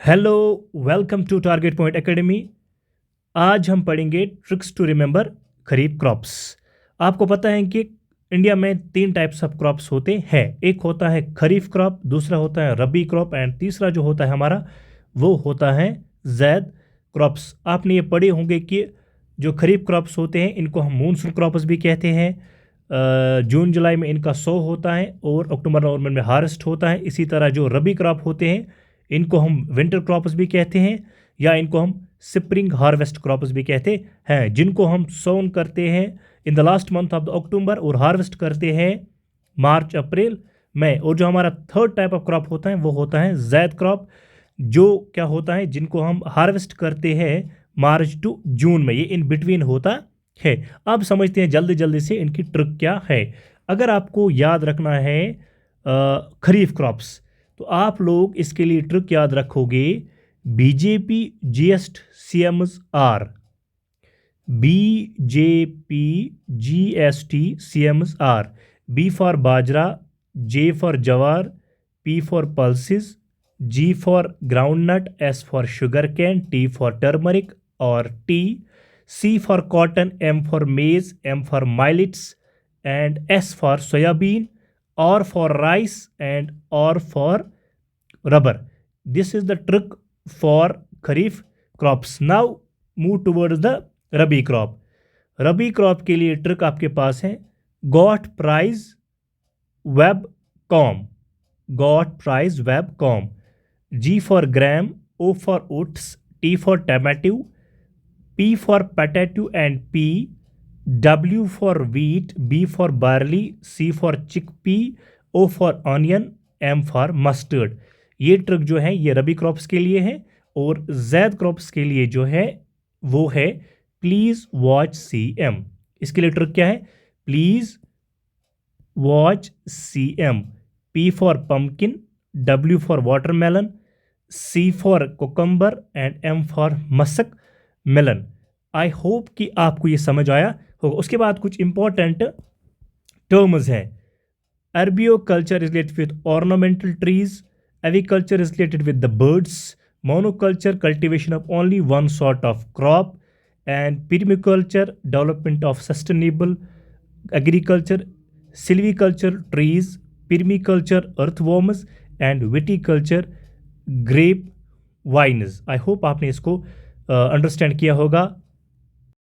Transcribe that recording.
Hello, welcome to Target Point Academy. आज हम पढ़ेंगे tricks to remember kharif crops. आपको पता है कि इंडिया में तीन टाइप्स ऑफ क्रॉप्स होते हैं। एक होता है खरीफ क्रॉप, दूसरा होता है रबी क्रॉप एंड तीसरा जो होता है हमारा वो होता है जैद क्रॉप्स। आपने ये पढ़े होंगे कि जो खरीफ क्रॉप्स होते हैं इनको हम मूनसून क्रॉप्स भी कहते हैं। जून जुलाई में इनका सो होता है और अक्टूबर नवंबर में हार्वेस्ट होता है। इसी तरह जो रबी क्रॉप होते हैं इनको हम विंटर क्रॉप्स भी कहते हैं या इनको हम स्प्रिंग हार्वेस्ट क्रॉप्स भी कहते हैं, जिनको हम सोन करते हैं in the last month of the October और हार्वेस्ट करते हैं मार्च अप्रैल मई। और जो हमारा थर्ड टाइप ऑफ क्रॉप होता है वो होता है जैद क्रॉप, जो क्या होता है जिनको हम हार्वेस्ट करते हैं मार्च टू जून में। ये इन बिटवीन होता है। अब समझते हैं जल्दी जल्दी से इनकी ट्रिक क्या है। अगर आपको याद रखना है खरीफ क्रॉप्स, तो आप लोग इसके लिए ट्रिक याद रखोगे। BJP GST CMS R, BJP GST CMS R. B for bajra, J for jowar, P for pulses, G for groundnut, S for sugar cane, T for turmeric और tea, C for cotton, M for maize, M for millets and S for soybean, R for rice and or for rubber. This is the trick for kharif crops. Now move towards the rabi crop. Rabi crop के लिए trick आपके पास है got prize web com, got prize web com. G for gram, O for oats, T for tomato, P for potato and P, W for wheat, B for barley, C for chickpea, O for onion, M for mustard। ये trick जो है ये रबी crops के लिए है। और Zaid crops के लिए जो है वो है प्लीज वॉच सी एम। इसके लिए ट्रिक क्या है? Please watch C M. P for pumpkin, W for watermelon, C for cucumber and M for musk melon. I hope कि आपको ये समझ आया होगा। उसके बाद कुछ इंपॉर्टेंट टर्म्स हैं। Arboriculture is related with ornamental trees, aviculture is related with the birds, monoculture cultivation of only one sort of crop, and permaculture development of sustainable agriculture, silviculture trees, permaculture earthworms and viticulture grape vines. I hope आपने इसको understand किया होगा।